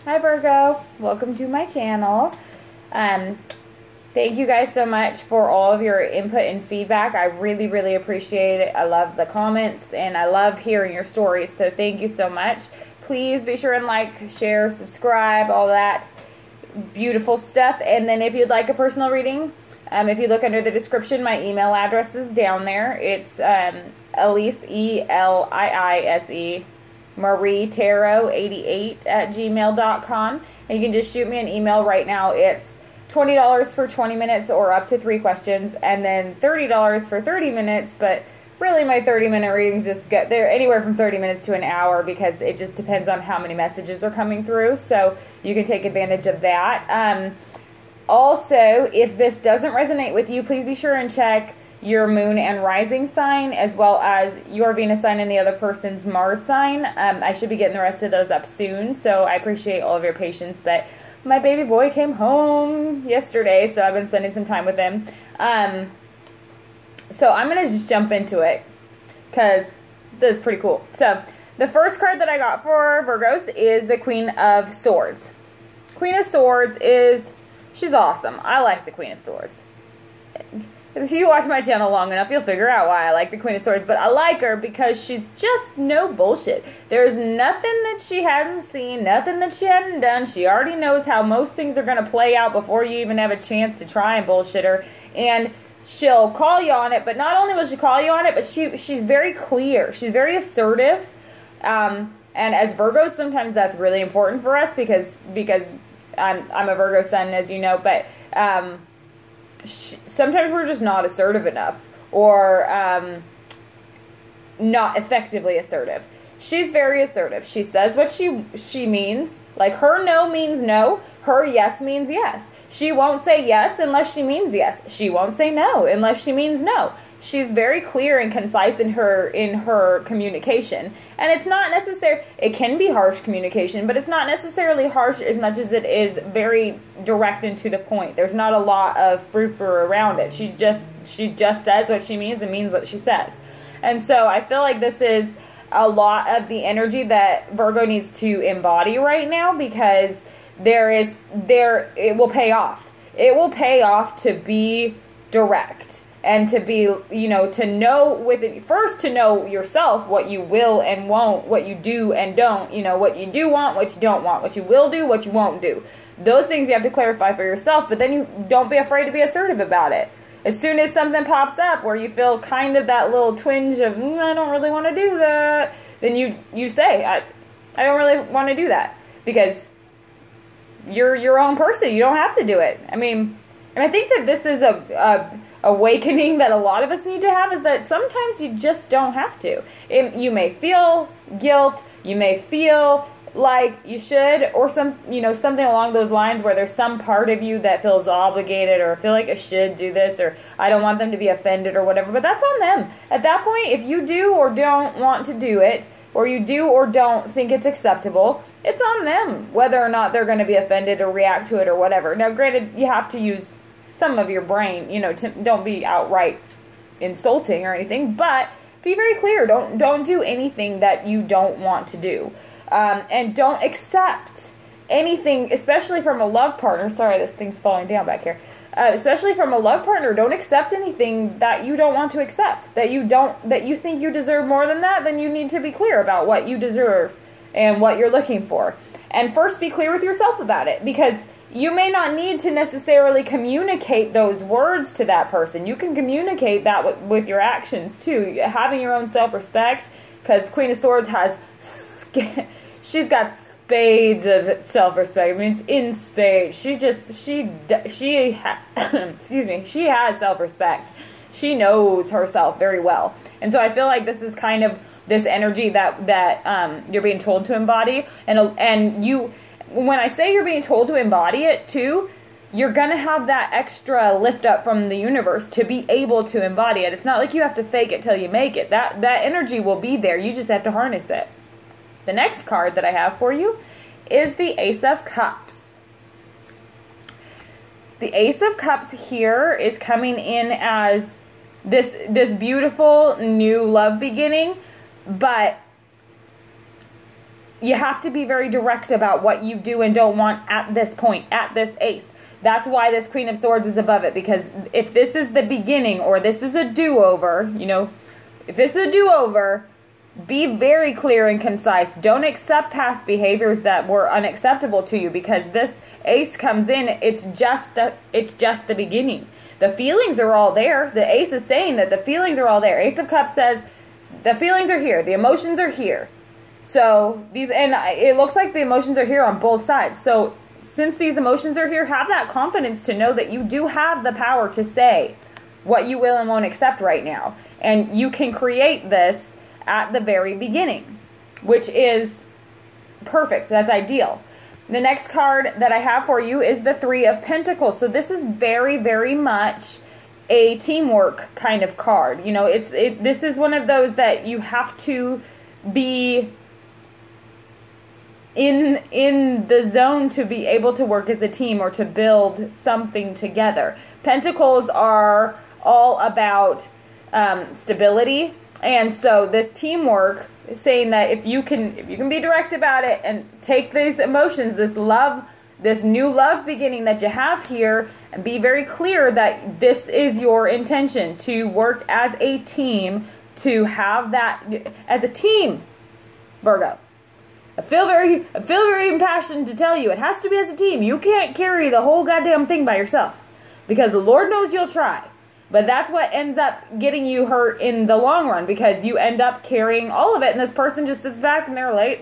Hi Virgo, welcome to my channel. Thank you guys so much for all of your input and feedback. I really appreciate it. I love the comments and I love hearing your stories, so thank you so much. Please be sure and like, share, subscribe, all that beautiful stuff. And then if you'd like a personal reading, if you look under the description, my email address is down there. It's Elise, E-L-I-I-S-E, marietarot88@gmail.com. And you can just shoot me an email right now. It's $20 for 20 minutes or up to 3 questions, and then $30 for 30 minutes, but really my 30-minute readings just get there anywhere from 30 minutes to an hour because it just depends on how many messages are coming through, so you can take advantage of that. Also, if this doesn't resonate with you, please be sure and check your moon and rising sign, as well as your Venus sign and the other person's Mars sign. I should be getting the rest of those up soon, so I appreciate all of your patience, but my baby boy came home yesterday, so I've been spending some time with him. So I'm going to just jump into it, because this is pretty cool. So, the first card that I got for Virgos is the Queen of Swords. Queen of Swords she's awesome. I like the Queen of Swords. If you watch my channel long enough, you'll figure out why I like the Queen of Swords. But I like her because she's just no bullshit. There's nothing that she hasn't seen, nothing that she hasn't done. She already knows how most things are going to play out before you even have a chance to try and bullshit her. And she'll call you on it, but not only will she call you on it, but she's very clear. She's very assertive. And as Virgos, sometimes that's really important for us because I'm a Virgo sun, as you know, but sometimes we're just not assertive enough, or not effectively assertive. She's very assertive. She says what she means. Like, her no means no. Her yes means yes. She won't say yes unless she means yes. She won't say no unless she means no. She's very clear and concise in her communication. And it's not necessary, it can be harsh communication, but it's not necessarily harsh as much as it is very direct and to the point. There's not a lot of frou-frou around it. She just says what she means and means what she says. And so I feel like this is a lot of the energy that Virgo needs to embody right now, because it will pay off. It will pay off to be direct. And to be, to know first to know yourself, what you will and won't, what you do and don't, what you do want, what you don't want, what you will do, what you won't do. Those things you have to clarify for yourself, but then you don't be afraid to be assertive about it. As soon as something pops up where you feel kind of that little twinge of, I don't really want to do that, then you say, I don't really want to do that, because you're your own person. You don't have to do it. I mean, and I think that this is a awakening that a lot of us need to have, is that sometimes you just don't have to. You may feel guilt, you may feel like you should, or something along those lines, where there's some part of you that feels obligated, or feel like I should do this, or I don't want them to be offended or whatever, but that's on them. At that point, if you do or don't want to do it, or you do or don't think it's acceptable, it's on them whether or not they're going to be offended or react to it or whatever. Now, granted, you have to use some of your brain, don't be outright insulting or anything, but be very clear. Don't do anything that you don't want to do. And don't accept anything, especially from a love partner. Sorry, this thing's falling down back here. Especially from a love partner, don't accept anything that you don't want to accept. That you think you deserve more than that, then you need to be clear about what you deserve and what you're looking for. And first, be clear with yourself about it, because you may not need to necessarily communicate those words to that person. You can communicate that with your actions too. Having your own self-respect, because Queen of Swords she's got spades of self-respect. I mean, it's in spades. She has self-respect. She knows herself very well. And so I feel like this is kind of this energy that you're being told to embody, and you. When I say you're being told to embody it too, you're going to have that extra lift up from the universe to be able to embody it. It's not like you have to fake it till you make it. That energy will be there. You just have to harness it. The next card that I have for you is the Ace of Cups. The Ace of Cups here is coming in as this beautiful new love beginning, but you have to be very direct about what you do and don't want at this point, at this ace. That's why this Queen of Swords is above it, because if this is the beginning or this is a do-over, you know, if this is a do-over, be very clear and concise. Don't accept past behaviors that were unacceptable to you, because this ace comes in, it's just the beginning. The feelings are all there. The ace is saying that the feelings are all there. Ace of Cups says the feelings are here, the emotions are here. So these, and it looks like the emotions are here on both sides. So since these emotions are here, have that confidence to know that you do have the power to say what you will and won't accept right now. And you can create this at the very beginning, which is perfect. That's ideal. The next card that I have for you is the Three of Pentacles. So this is very, very much a teamwork kind of card. You know, this is one of those that you have to be in the zone to be able to work as a team or to build something together. Pentacles are all about stability, and so this teamwork is saying that if you can be direct about it and take these emotions, this love, this new love beginning that you have here, and be very clear that this is your intention to work as a team, to have that as a team, Virgo. I feel very impassioned to tell you, it has to be as a team. You can't carry the whole goddamn thing by yourself, because the Lord knows you'll try. But that's what ends up getting you hurt in the long run, because you end up carrying all of it, and this person just sits back and they're like,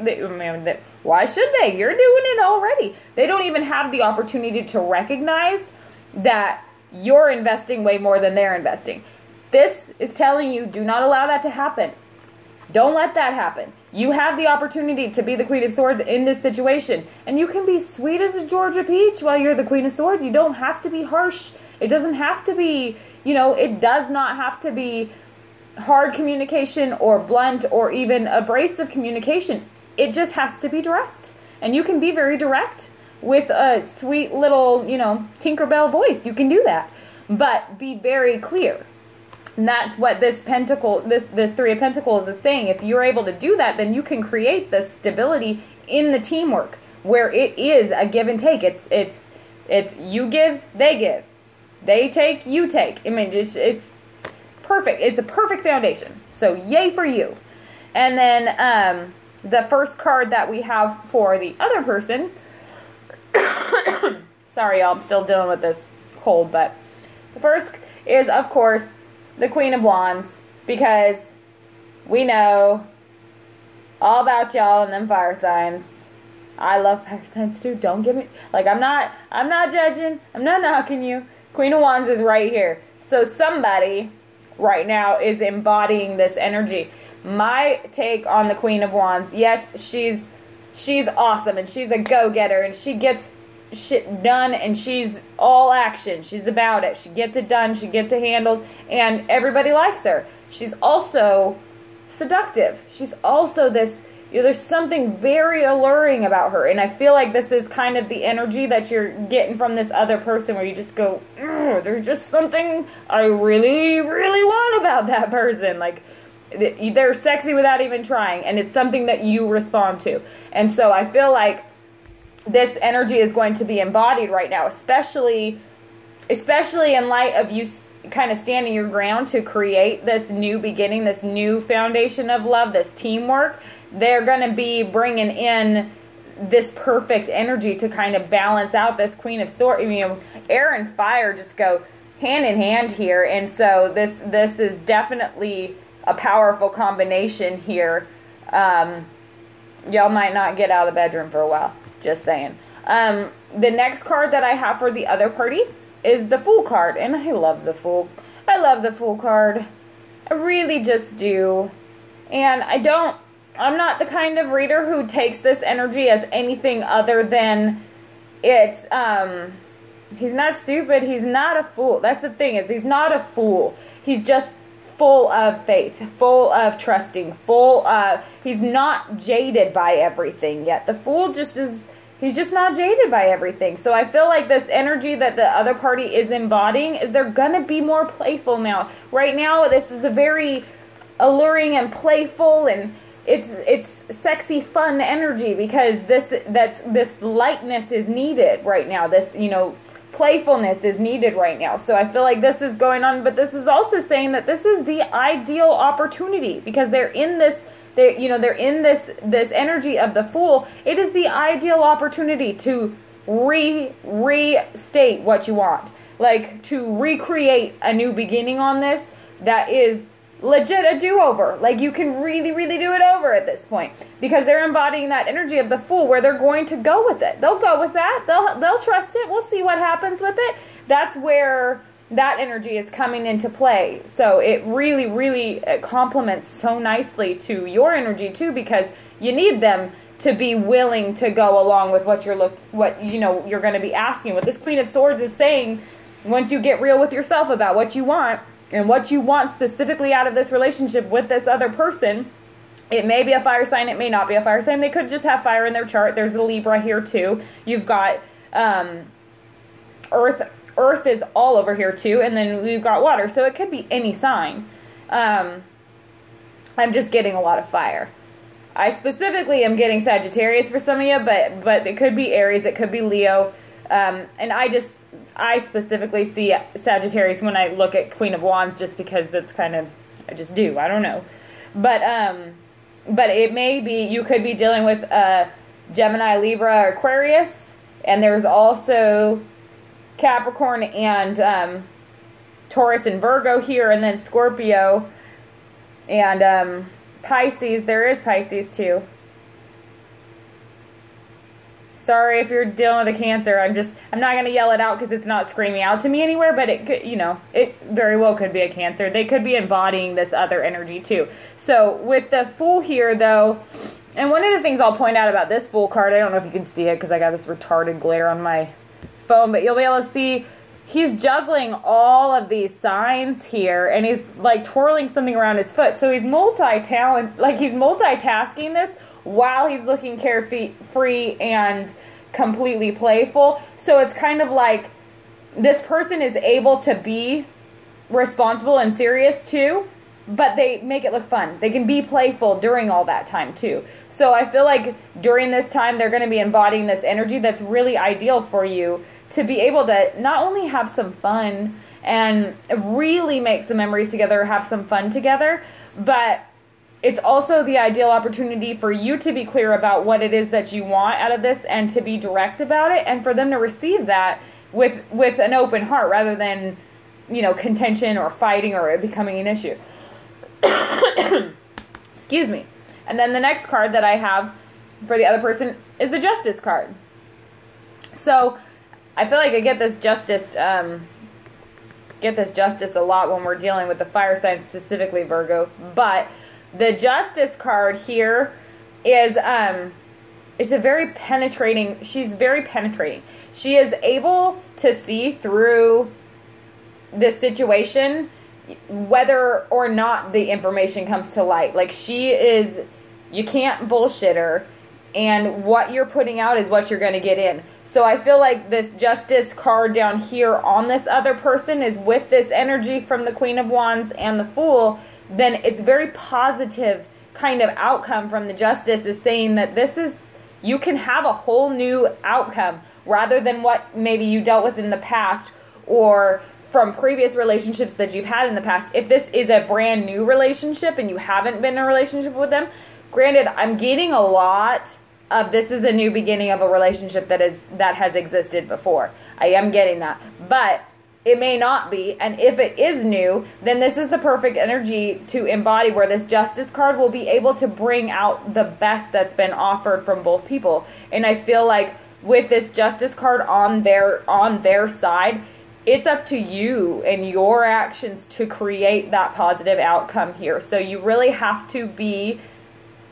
why should they? You're doing it already. They don't even have the opportunity to recognize that you're investing way more than they're investing. This is telling you, do not allow that to happen. Don't let that happen. You have the opportunity to be the Queen of Swords in this situation. And you can be sweet as a Georgia peach while you're the Queen of Swords. You don't have to be harsh. It doesn't have to be, you know, it does not have to be hard communication or blunt or even abrasive communication. It just has to be direct. And you can be very direct with a sweet little, you know, Tinkerbell voice. You can do that. But be very clear. And that's what this Pentacle, this Three of Pentacles is saying. If you're able to do that, then you can create this stability in the teamwork where it is a give and take. It's you give, they give. They take, you take. I mean, it's perfect. It's a perfect foundation. So yay for you. And then the first card that we have for the other person. Sorry, y'all. I'm still dealing with this cold. But the first is, of course, the Queen of Wands, because we know all about y'all and them fire signs. I love fire signs too. Don't get me, like, I'm not judging. I'm not knocking you. Queen of Wands is right here. So somebody right now is embodying this energy. My take on the Queen of Wands, yes, she's awesome and she's a go-getter and she gets shit done and she's all action. She's about it. She gets it done. She gets it handled, and everybody likes her. She's also seductive. She's also this, you know, there's something very alluring about her, and I feel like this is kind of the energy that you're getting from this other person, where you just go, there's just something I really, really want about that person. Like, they're sexy without even trying, and it's something that you respond to. And so I feel like this energy is going to be embodied right now, especially in light of you kind of standing your ground to create this new beginning, this new foundation of love, this teamwork. They're going to be bringing in this perfect energy to kind of balance out this Queen of Swords. You know, air and fire just go hand in hand here, and so this is definitely a powerful combination here. Y'all might not get out of the bedroom for a while. Just saying. The next card that I have for the other party is the Fool card. And I love the Fool. I love the Fool card. I really just do. And I'm not the kind of reader who takes this energy as anything other than it's, he's not stupid. He's not a fool. That's the thing, is he's not a fool. He's just full of faith, full of trusting, he's not jaded by everything yet. The Fool just is, he's just not jaded by everything. So I feel like this energy that the other party is embodying is they're going to be more playful now. Right now, this is a very alluring and playful and it's sexy, fun energy, because this lightness is needed right now. This, you know, playfulness is needed right now. So I feel like this is going on, but this is also saying that this is the ideal opportunity, because they're in this, they're in this energy of the Fool. It is the ideal opportunity to restate what you want, like to recreate a new beginning on this that is legit a do-over. Like, you can really, really do it over at this point, because they're embodying that energy of the Fool, where they're going to go with it. They'll go with that. They'll trust it. We'll see what happens with it. That's where that energy is coming into play. So it really, really complements so nicely to your energy too, because you need them to be willing to go along with what you're going to be asking. What this Queen of Swords is saying, once you get real with yourself about what you want, and what you want specifically out of this relationship with this other person, it may be a fire sign, it may not be a fire sign. They could just have fire in their chart. There's a Libra here too. You've got Earth is all over here too, and then we've got water. So it could be any sign. I'm just getting a lot of fire. I specifically am getting Sagittarius for some of you, but it could be Aries, it could be Leo, and I specifically see Sagittarius when I look at Queen of Wands, just because that's kind of, I just do. I don't know. But it may be, you could be dealing with Gemini, Libra, or Aquarius. And there's also Capricorn and Taurus and Virgo here. And then Scorpio and Pisces. There is Pisces too. Sorry if you're dealing with a Cancer. I'm not going to yell it out because it's not screaming out to me anywhere, but it could, it very well could be a Cancer. They could be embodying this other energy too. So with the Fool here though, and one of the things I'll point out about this Fool card, I don't know if you can see it because I got this retarded glare on my phone, but you'll be able to see he's juggling all of these signs here, and he's like twirling something around his foot. So he's he's multitasking this while he's looking carefree and completely playful. So it's kind of like this person is able to be responsible and serious too, but they make it look fun. They can be playful during all that time too. So I feel like during this time they're going to be embodying this energy that's really ideal for you to be able to not only have some fun and really make some memories together, have some fun together, but it's also the ideal opportunity for you to be clear about what it is that you want out of this and to be direct about it, and for them to receive that with an open heart rather than, contention or fighting or it becoming an issue. Excuse me. And then the next card that I have for the other person is the Justice card. So I feel like I get this Justice a lot when we're dealing with the fire signs, specifically Virgo, but the Justice card here is she's very penetrating. She is able to see through this situation whether or not the information comes to light. Like, you can't bullshit her, and what you're putting out is what you're going to get in. So I feel like this Justice card down here on this other person is with this energy from the Queen of Wands and the Fool. Then it's very positive kind of outcome from the Justice, is saying that you can have a whole new outcome rather than what maybe you dealt with in the past or from previous relationships that you've had in the past. If this is a brand new relationship and you haven't been in a relationship with them, granted, I'm getting a lot of this is a new beginning of a relationship that has existed before. I am getting that. But it may not be, and if it is new, then this is the perfect energy to embody, where this Justice card will be able to bring out the best that's been offered from both people. And I feel like with this Justice card on their side, it's up to you and your actions to create that positive outcome here. So you really have to be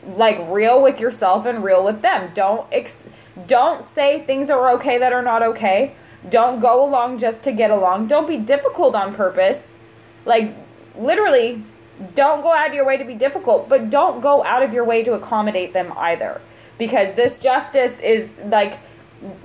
like real with yourself and real with them. Don't say things are okay that are not okay. Don't go along just to get along. Don't be difficult on purpose. Like, literally, don't go out of your way to be difficult, but don't go out of your way to accommodate them either. Because this Justice is like,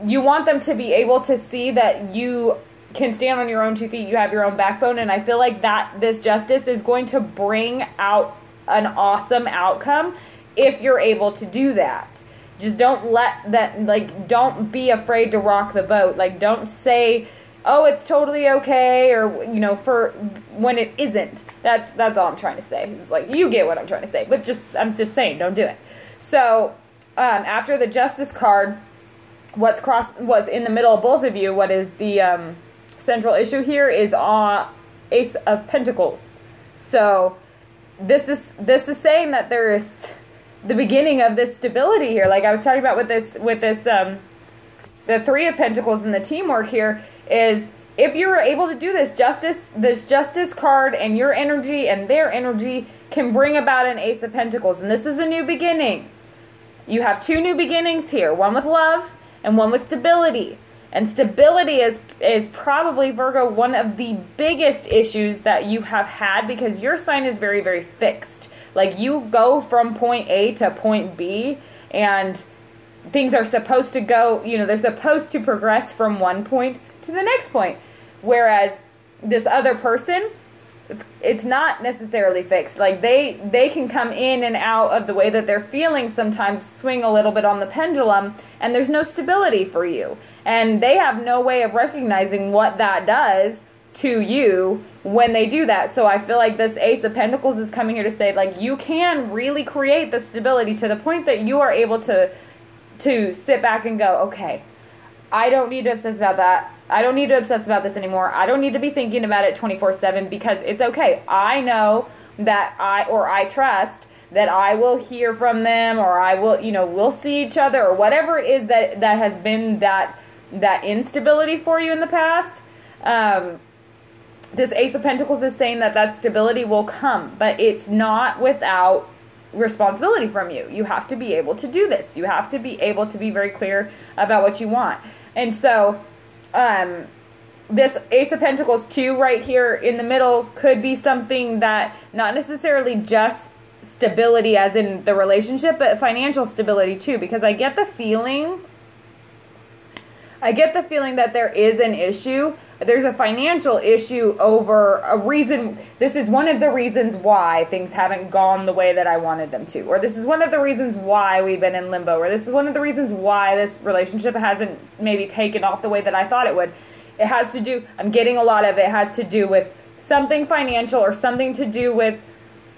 you want them to be able to see that you can stand on your own 2 feet, you have your own backbone, and I feel like that this Justice is going to bring out an awesome outcome if you're able to do that. Just don't let that, like, don't be afraid to rock the boat. Like, don't say, oh, it's totally okay, or, you know, for when it isn't. That's all I'm trying to say. It's like, you get what I'm trying to say, but I'm just saying, don't do it. So, after the Justice card, what's in the middle of both of you, what is the central issue here is Ace of Pentacles. So, this is saying that there is the beginning of this stability here. Like I was talking about with this the Three of Pentacles and the teamwork here is, if you're able to do this Justice card and your energy and their energy can bring about an Ace of Pentacles. And this is a new beginning. You have two new beginnings here, one with love and one with stability. And stability is probably, Virgo, one of the biggest issues that you have had, because your sign is very, very fixed. Like, you go from point A to point B, and things are supposed to go, you know, they're supposed to progress from one point to the next point. Whereas this other person, it's not necessarily fixed. Like, they can come in and out of the way that they're feeling, sometimes swing a little bit on the pendulum, and there's no stability for you. And they have no way of recognizing what that does to you when they do that. So I feel like this Ace of Pentacles is coming here to say, like, you can really create the stability to the point that you are able to sit back and go, okay, I don't need to obsess about that. I don't need to obsess about this anymore. I don't need to be thinking about it 24/7, because it's okay. I know that I trust that I will hear from them, or I will, you know, we'll see each other, or whatever it is that has been that instability for you in the past. This Ace of Pentacles is saying that stability will come, but it's not without responsibility from you. You have to be able to do this. You have to be able to be very clear about what you want. And so, this Ace of Pentacles too, right here in the middle, could be something that, not necessarily just stability as in the relationship, but financial stability too, because I get the feeling that there is an issue. There's a financial issue over a reason. This is one of the reasons why things haven't gone the way that I wanted them to. Or this is one of the reasons why we've been in limbo. Or this is one of the reasons why this relationship hasn't maybe taken off the way that I thought it would. It has to do, I'm getting a lot of it has to do with something financial, or something to do with,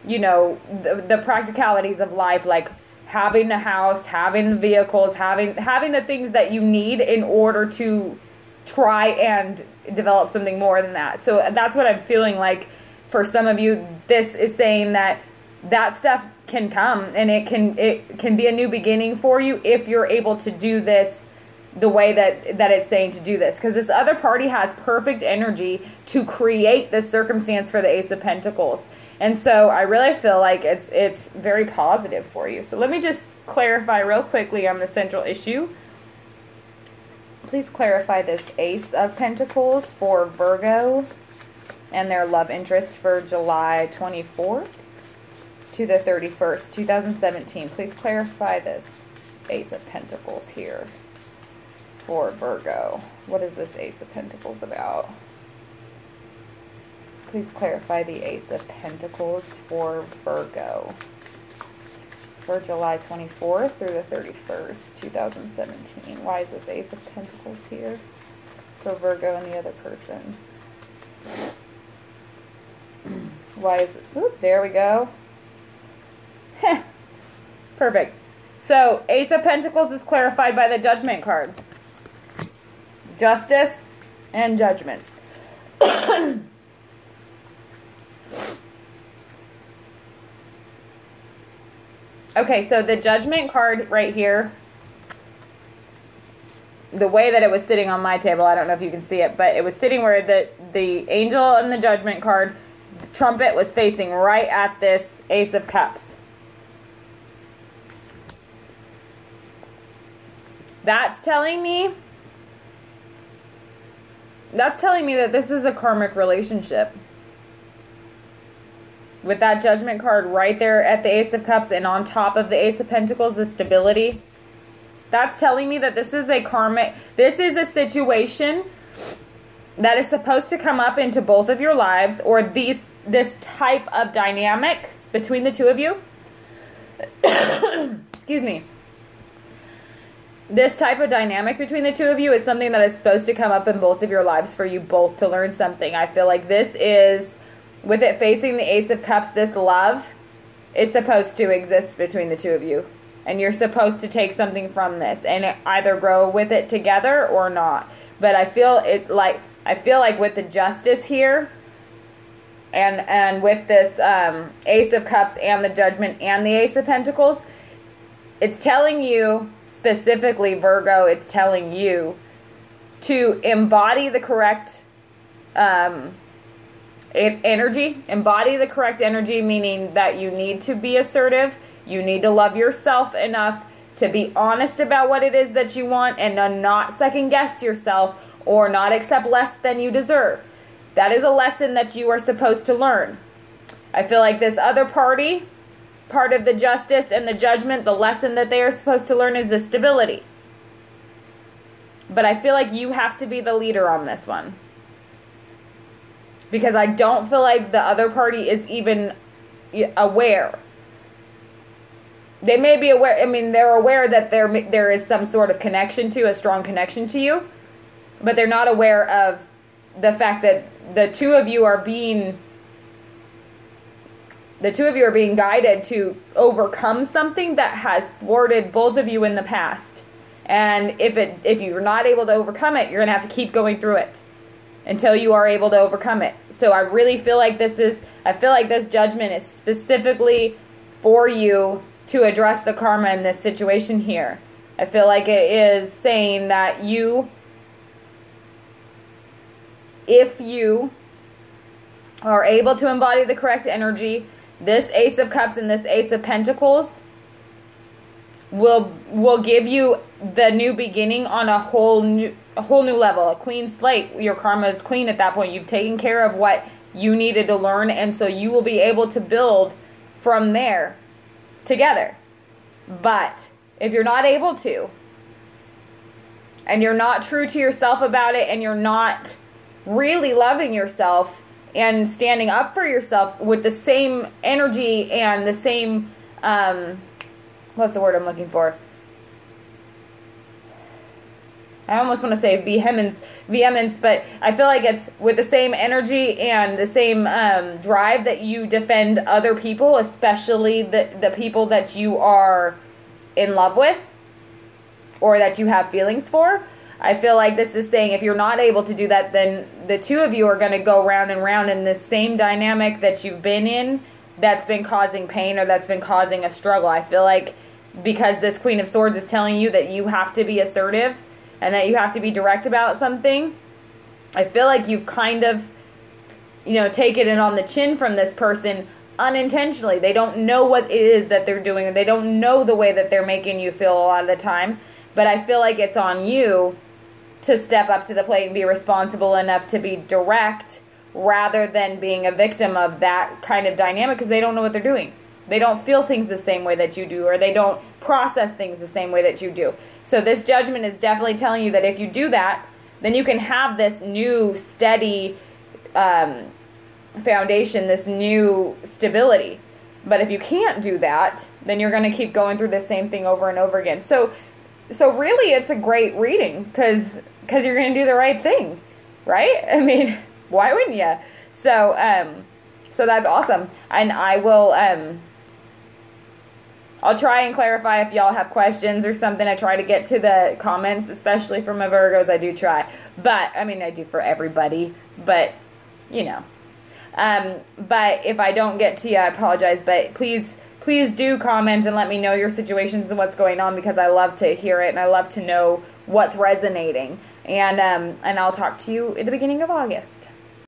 you know, the practicalities of life, like having the house, having the vehicles, having the things that you need in order to try and develop something more than that. So that's what I'm feeling like for some of you. This is saying that stuff can come, and it can be a new beginning for you if you're able to do this the way that it's saying to do this. Because this other party has perfect energy to create this circumstance for the Ace of Pentacles. And so I really feel like it's very positive for you. So let me just clarify real quickly on the central issue. Please clarify this Ace of Pentacles for Virgo and their love interest for July 24th to the 31st, 2017. Please clarify this Ace of Pentacles here for Virgo. What is this Ace of Pentacles about? Please clarify the Ace of Pentacles for Virgo for July 24th through the 31st, 2017. Why is this Ace of Pentacles here for Virgo and the other person? Why is it? Oop, there we go. Perfect. So, Ace of Pentacles is clarified by the Judgment card. Justice and Judgment. Okay, so the Judgment card right here, the way that it was sitting on my table, I don't know if you can see it, but it was sitting where the Angel and the Judgment card, the trumpet was facing right at this Ace of Cups. That's telling me that this is a karmic relationship. With that Judgment card right there at the Ace of Cups, and on top of the Ace of Pentacles, the stability. That's telling me that this is a situation that is supposed to come up into both of your lives, or this type of dynamic between the two of you excuse me, this type of dynamic between the two of you is something that is supposed to come up in both of your lives for you both to learn something. I feel like this is, with it facing the Ace of Cups, this love is supposed to exist between the two of you. And you're supposed to take something from this and either grow with it together or not. But I feel like with the Justice here and with this Ace of Cups and the Judgment and the Ace of Pentacles, it's telling you, specifically Virgo, it's telling you to embody the correct energy. Embody the correct energy, meaning that you need to be assertive. You need to love yourself enough to be honest about what it is that you want and not second guess yourself or not accept less than you deserve. That is a lesson that you are supposed to learn. I feel like this other party, part of the Justice and the Judgment, the lesson that they are supposed to learn is the stability. But I feel like you have to be the leader on this one. Because I don't feel like the other party is even aware. They may be aware, I mean, they're aware that there is some sort of connection to, a strong connection to you, but they're not aware of the fact that the two of you are being guided to overcome something that has thwarted both of you in the past. And if you're not able to overcome it, you're going to have to keep going through it until you are able to overcome it. So I really feel like this Judgment is specifically for you to address the karma in this situation here. I feel like it is saying that if you are able to embody the correct energy, this Ace of Cups and this Ace of Pentacles will give you the new beginning on a whole new level, a clean slate. Your karma is clean at that point. You've taken care of what you needed to learn, and so you will be able to build from there together. But if you're not able to, and you're not true to yourself about it, and you're not really loving yourself and standing up for yourself with the same energy and the same, what's the word I'm looking for? I almost want to say vehemence, but I feel like it's with the same energy and the same drive that you defend other people, especially the people that you are in love with or that you have feelings for. I feel like this is saying if you're not able to do that, then the two of you are going to go round and round in this same dynamic that you've been in that's been causing pain or that's been causing a struggle. I feel like because this Queen of Swords is telling you that you have to be assertive and that you have to be direct about something, I feel like you've kind of, taken it on the chin from this person unintentionally. They don't know what it is that they're doing, or they don't know the way that they're making you feel a lot of the time. But I feel like it's on you to step up to the plate and be responsible enough to be direct rather than being a victim of that kind of dynamic, because they don't know what they're doing. They don't feel things the same way that you do, or they don't process things the same way that you do. So this Judgment is definitely telling you that if you do that, then you can have this new steady foundation, this new stability. But if you can't do that, then you're going to keep going through the same thing over and over again. So really it's a great reading because you're going to do the right thing, right? I mean, why wouldn't you? So that's awesome. And I will... I'll try and clarify if y'all have questions or something. I try to get to the comments, especially for my Virgos. I do try. But, I mean, I do for everybody. But, but if I don't get to you, I apologize. But please do comment and let me know your situations and what's going on, because I love to hear it and I love to know what's resonating. And I'll talk to you at the beginning of August.